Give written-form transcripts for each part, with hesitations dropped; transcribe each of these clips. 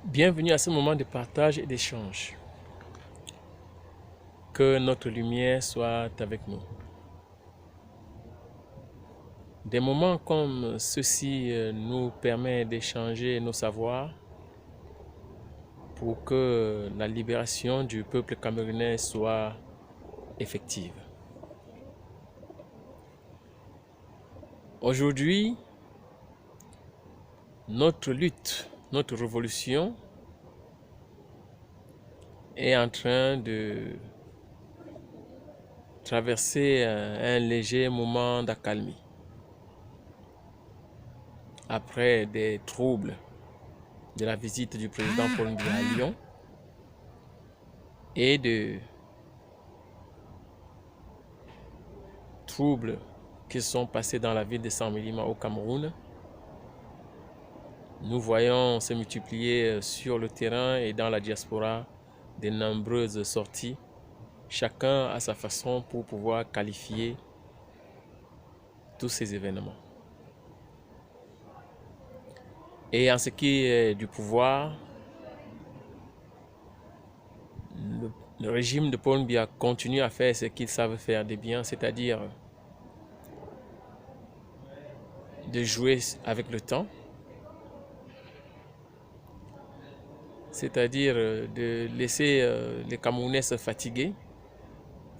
Bienvenue à ce moment de partage et d'échange. Que notre lumière soit avec nous. Des moments comme ceux-ci nous permettent d'échanger nos savoirs pour que la libération du peuple camerounais soit effective. Aujourd'hui, notre lutte, notre révolution est en train de traverser un léger moment d'accalmie. Après des troubles de la visite du président Paul Biya à Lyon et de troubles qui sont passés dans la ville de Saint-Mélima au Cameroun, nous voyons se multiplier sur le terrain et dans la diaspora de nombreuses sorties, chacun à sa façon pour pouvoir qualifier tous ces événements. Et en ce qui est du pouvoir, le régime de Paul Biya continue à faire ce qu'ils savent faire de bien, c'est-à-dire de jouer avec le temps, c'est-à-dire de laisser les Camerounais se fatiguer,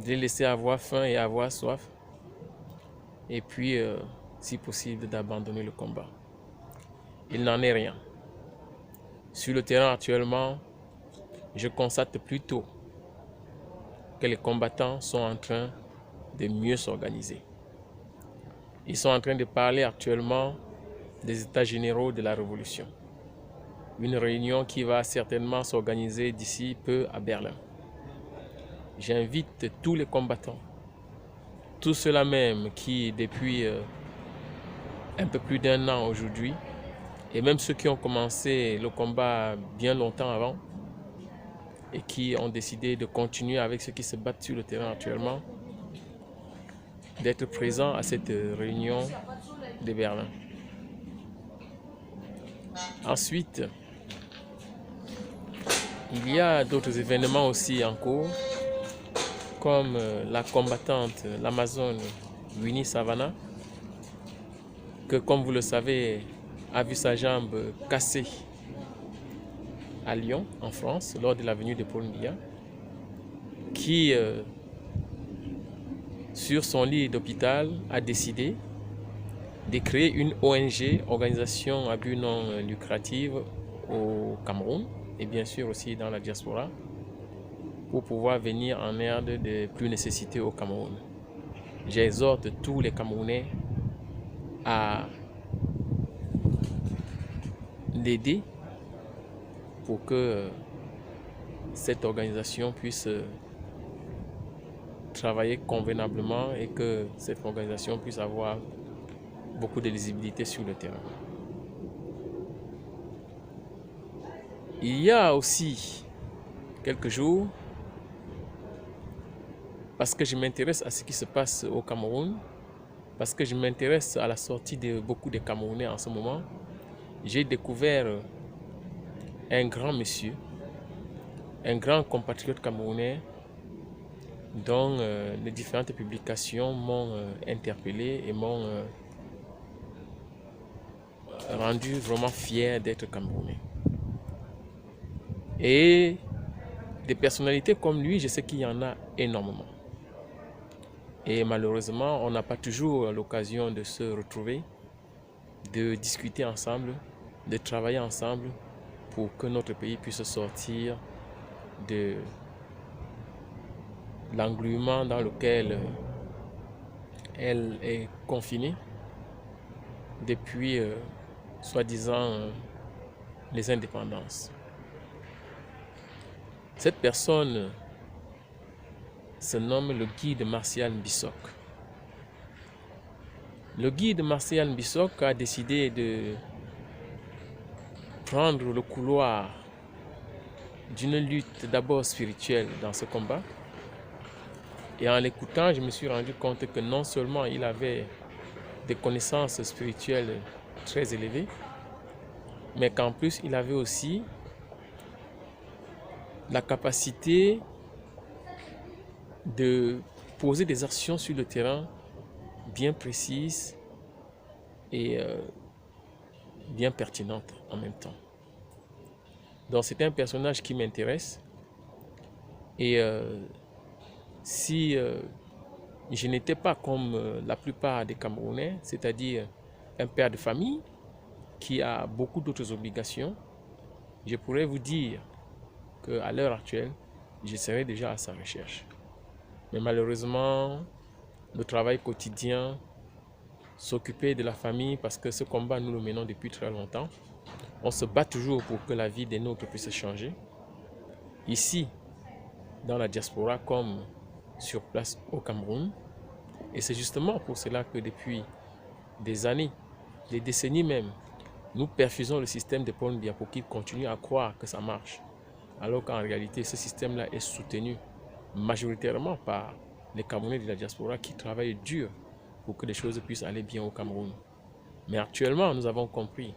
de les laisser avoir faim et avoir soif, et puis, si possible, d'abandonner le combat. Il n'en est rien. Sur le terrain actuellement, je constate plutôt que les combattants sont en train de mieux s'organiser. Ils sont en train de parler actuellement des états généraux de la révolution. Une réunion qui va certainement s'organiser d'ici peu à Berlin. J'invite tous les combattants, tous ceux-là même qui depuis un peu plus d'un an aujourd'hui, et même ceux qui ont commencé le combat bien longtemps avant et qui ont décidé de continuer avec ceux qui se battent sur le terrain actuellement, d'être présents à cette réunion de Berlin. Ensuite, il y a d'autres événements aussi en cours, comme la combattante, l'Amazone Winnie Savannah, que comme vous le savez, a vu sa jambe cassée à Lyon, en France, lors de la venue de Paul Biya, qui, sur son lit d'hôpital, a décidé de créer une ONG, organisation à but non lucratif, au Cameroun, et bien sûr aussi dans la diaspora, pour pouvoir venir en aide des plus nécessités au Cameroun. J'exhorte tous les Camerounais à l'aider pour que cette organisation puisse travailler convenablement et que cette organisation puisse avoir beaucoup de lisibilité sur le terrain. Il y a aussi quelques jours, parce que je m'intéresse à ce qui se passe au Cameroun, parce que je m'intéresse à la sortie de beaucoup de Camerounais en ce moment, j'ai découvert un grand monsieur, un grand compatriote camerounais dont les différentes publications m'ont interpellé et m'ont rendu vraiment fier d'être camerounais. Et des personnalités comme lui, je sais qu'il y en a énormément. Et malheureusement, on n'a pas toujours l'occasion de se retrouver, de discuter ensemble, de travailler ensemble pour que notre pays puisse sortir de l'englument dans lequel elle est confinée depuis soi-disant les indépendances. Cette personne se nomme le guide Martial Mbissok. Le guide Martial Mbissok a décidé de prendre le couloir d'une lutte d'abord spirituelle dans ce combat. Et en l'écoutant, je me suis rendu compte que non seulement il avait des connaissances spirituelles très élevées, mais qu'en plus il avait aussi la capacité de poser des actions sur le terrain bien précises et bien pertinentes en même temps. Donc c'est un personnage qui m'intéresse et si je n'étais pas comme la plupart des Camerounais, c'est-à-dire un père de famille qui a beaucoup d'autres obligations, je pourrais vous dire qu'à l'heure actuelle, je serais déjà à sa recherche. Mais malheureusement, le travail quotidien, s'occuper de la famille, parce que ce combat, nous le menons depuis très longtemps. On se bat toujours pour que la vie des nôtres puisse changer. Ici, dans la diaspora, comme sur place au Cameroun. Et c'est justement pour cela que depuis des années, des décennies même, nous perfusons le système de Paul Biya pour qu'il continue à croire que ça marche. Alors qu'en réalité, ce système-là est soutenu majoritairement par les Camerounais de la diaspora qui travaillent dur pour que les choses puissent aller bien au Cameroun. Mais actuellement, nous avons compris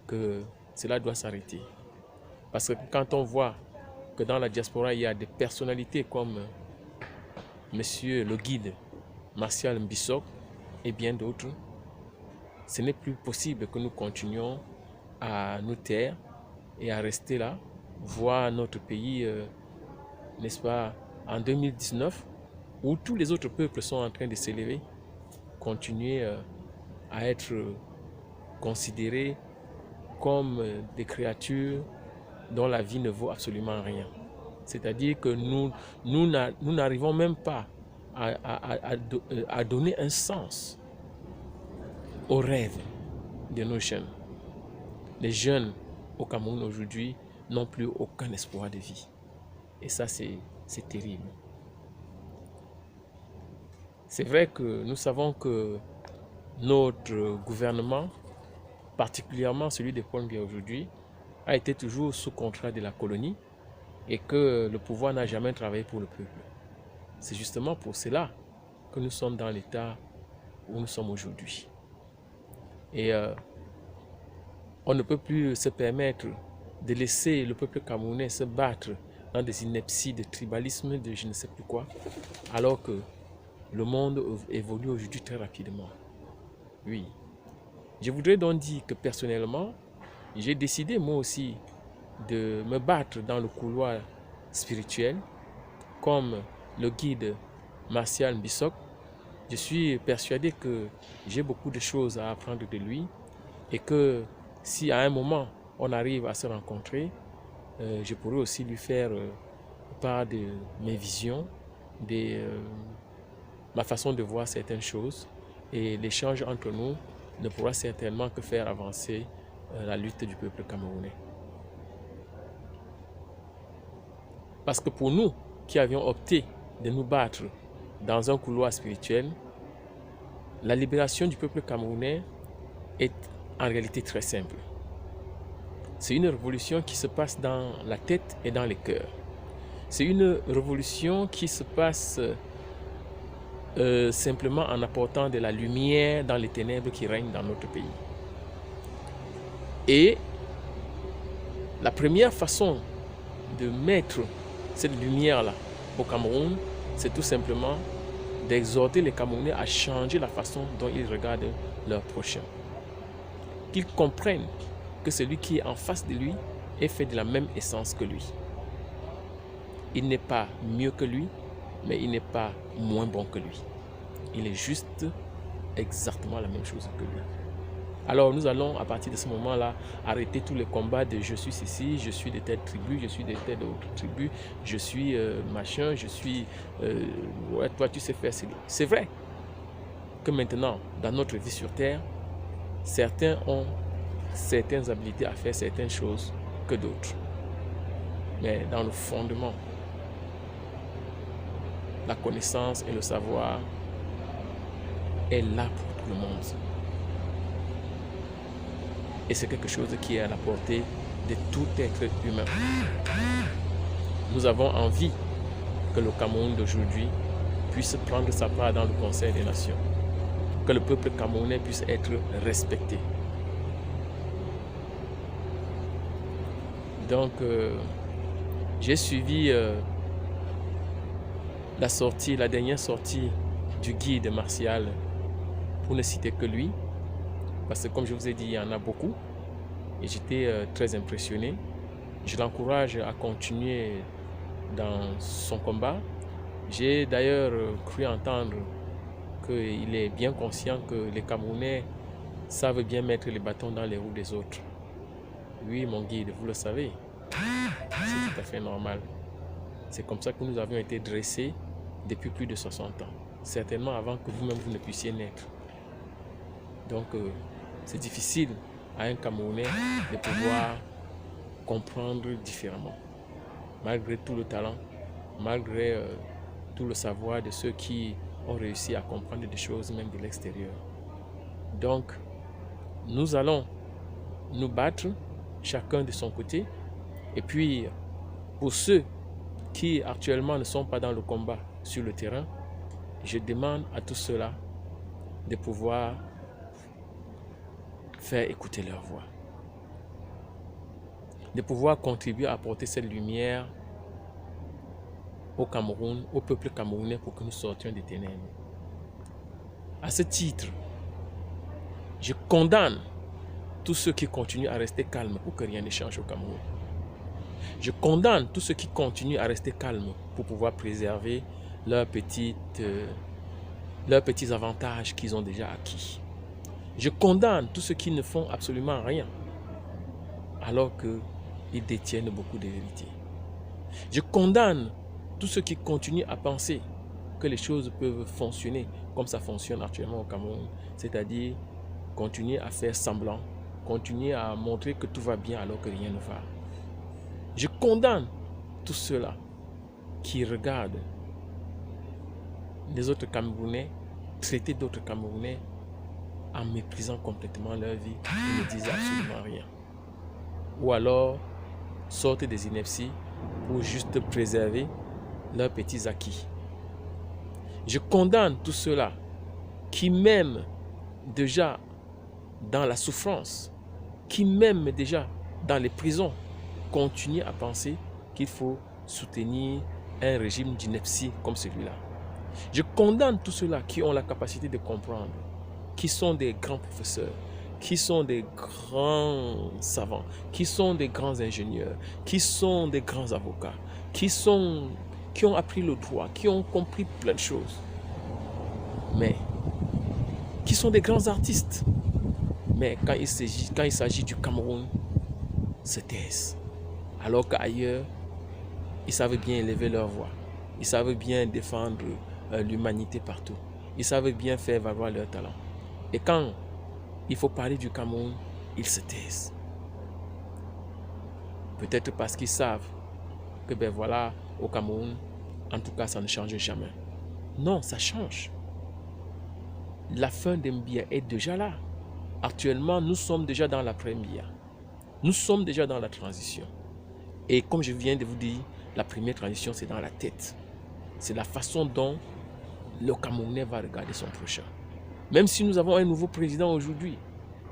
que cela doit s'arrêter. Parce que quand on voit que dans la diaspora, il y a des personnalités comme Monsieur le guide Martial Mbissok et bien d'autres, ce n'est plus possible que nous continuions à nous taire et à rester là, voir notre pays, n'est-ce pas, en 2019, où tous les autres peuples sont en train de s'élever, continuer à être considérés comme des créatures dont la vie ne vaut absolument rien. C'est-à-dire que nous n'arrivons même pas à donner un sens aux rêves de nos jeunes. Les jeunes au Cameroun aujourd'hui n'ont plus aucun espoir de vie. Et ça, c'est terrible. C'est vrai que nous savons que notre gouvernement, particulièrement celui de Paul Biya aujourd'hui, a été toujours sous contrat de la colonie et que le pouvoir n'a jamais travaillé pour le peuple. C'est justement pour cela que nous sommes dans l'état où nous sommes aujourd'hui. Et on ne peut plus se permettre de laisser le peuple camerounais se battre dans des inepties de tribalisme, de je ne sais plus quoi, alors que le monde évolue aujourd'hui très rapidement. Oui. Je voudrais donc dire que personnellement, j'ai décidé moi aussi de me battre dans le couloir spirituel comme le guide Martial Mbissok. Je suis persuadé que j'ai beaucoup de choses à apprendre de lui et que si à un moment on arrive à se rencontrer, je pourrais aussi lui faire part de mes visions, de ma façon de voir certaines choses, et l'échange entre nous ne pourra certainement que faire avancer la lutte du peuple camerounais. Parce que pour nous qui avions opté de nous battre dans un couloir spirituel, la libération du peuple camerounais est en réalité très simple. C'est une révolution qui se passe dans la tête et dans les cœurs. C'est une révolution qui se passe simplement en apportant de la lumière dans les ténèbres qui règnent dans notre pays. Et la première façon de mettre cette lumière-là au Cameroun, c'est tout simplement d'exhorter les Camerounais à changer la façon dont ils regardent leur prochain. Qu'ils comprennent que celui qui est en face de lui est fait de la même essence que lui. Il n'est pas mieux que lui, mais il n'est pas moins bon que lui. Il est juste exactement la même chose que lui. Alors nous allons à partir de ce moment-là arrêter tous les combats de je suis ceci, je suis de telle tribu, je suis de telle autre tribu, je suis machin, je suis... ouais, toi tu sais faire cela. C'est vrai que maintenant, dans notre vie sur Terre, certains ont certaines habilités à faire certaines choses que d'autres. Mais dans le fondement, la connaissance et le savoir est là pour tout le monde. Et c'est quelque chose qui est à la portée de tout être humain. Nous avons envie que le Cameroun d'aujourd'hui puisse prendre sa part dans le Conseil des Nations. Que le peuple camerounais puisse être respecté. Donc, J'ai suivi la dernière sortie du guide martial, pour ne citer que lui, parce que comme je vous ai dit, il y en a beaucoup, et j'étais très impressionné. Je l'encourage à continuer dans son combat. J'ai d'ailleurs cru entendre qu'il est bien conscient que les Camerounais savent bien mettre les bâtons dans les roues des autres. Oui, mon guide, vous le savez, c'est tout à fait normal. C'est comme ça que nous avions été dressés depuis plus de 60 ans. Certainement avant que vous-même vous ne puissiez naître. Donc, c'est difficile à un Camerounais de pouvoir comprendre différemment. Malgré tout le talent, malgré tout le savoir de ceux qui ont réussi à comprendre des choses même de l'extérieur. Donc, nous allons nous battre, chacun de son côté. Et puis, pour ceux qui actuellement ne sont pas dans le combat sur le terrain, je demande à tous ceux-là de pouvoir faire écouter leur voix, de pouvoir contribuer à apporter cette lumière au Cameroun, au peuple camerounais, pour que nous sortions des ténèbres. À ce titre, je condamne tous ceux qui continuent à rester calmes pour que rien ne change au Cameroun. Je condamne tous ceux qui continuent à rester calmes pour pouvoir préserver leurs petits avantages qu'ils ont déjà acquis. Je condamne tous ceux qui ne font absolument rien alors qu'ils détiennent beaucoup de vérité. Je condamne tous ceux qui continuent à penser que les choses peuvent fonctionner comme ça fonctionne actuellement au Cameroun, c'est-à-dire continuer à faire semblant, continuer à montrer que tout va bien alors que rien ne va. Je condamne tous ceux-là qui regardent les autres Camerounais traiter d'autres Camerounais en méprisant complètement leur vie et ne disent absolument rien. Ou alors sortent des inepties pour juste préserver leurs petits acquis. Je condamne tous ceux-là qui, même déjà dans la souffrance, qui même déjà dans les prisons, continuent à penser qu'il faut soutenir un régime d'ineptie comme celui-là. Je condamne tous ceux-là qui ont la capacité de comprendre, qui sont des grands professeurs, qui sont des grands savants, qui sont des grands ingénieurs, qui sont des grands avocats, qui ont appris le droit, qui ont compris plein de choses, mais qui sont des grands artistes. Mais quand il s'agit du Cameroun, se taisent. Alors qu'ailleurs, ils savent bien élever leur voix, ils savent bien défendre l'humanité partout, ils savent bien faire valoir leur talent. Et quand il faut parler du Cameroun, ils se taisent. Peut-être parce qu'ils savent que ben voilà, au Cameroun, en tout cas, ça ne change jamais. Non, ça change. La fin d'Mbia est déjà là. Actuellement, nous sommes déjà dans l'après-Mbia. Nous sommes déjà dans la transition. Et comme je viens de vous dire, la première transition, c'est dans la tête. C'est la façon dont le Camerounais va regarder son prochain. Même si nous avons un nouveau président aujourd'hui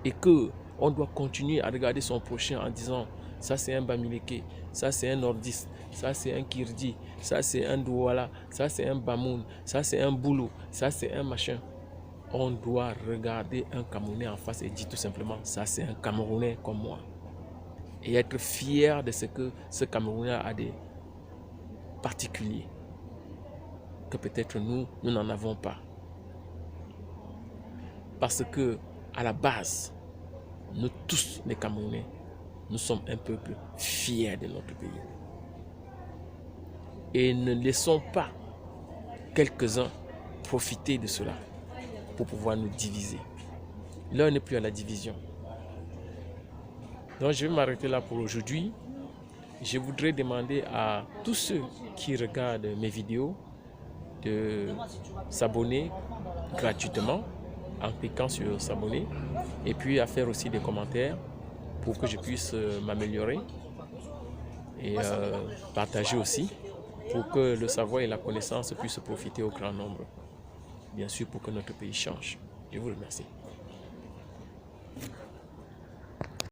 et qu'on doit continuer à regarder son prochain en disant ça c'est un Bamileke, ça c'est un Nordiste, ça c'est un Kirdi, ça c'est un Douala, ça c'est un Bamoun, ça c'est un Boulou, ça c'est un machin. On doit regarder un Camerounais en face et dire tout simplement ça c'est un Camerounais comme moi. Et être fier de ce que ce Camerounais a des particuliers que peut-être nous n'en avons pas. Parce que à la base, nous tous les Camerounais, nous sommes un peuple fier de notre pays. Et ne laissons pas quelques-uns profiter de cela pour pouvoir nous diviser. L'heure n'est plus à la division. Donc je vais m'arrêter là pour aujourd'hui. Je voudrais demander à tous ceux qui regardent mes vidéos de s'abonner gratuitement en cliquant sur s'abonner et puis à faire aussi des commentaires pour que je puisse m'améliorer et partager aussi pour que le savoir et la connaissance puissent profiter au grand nombre. Bien sûr pour que notre pays change. Je vous remercie.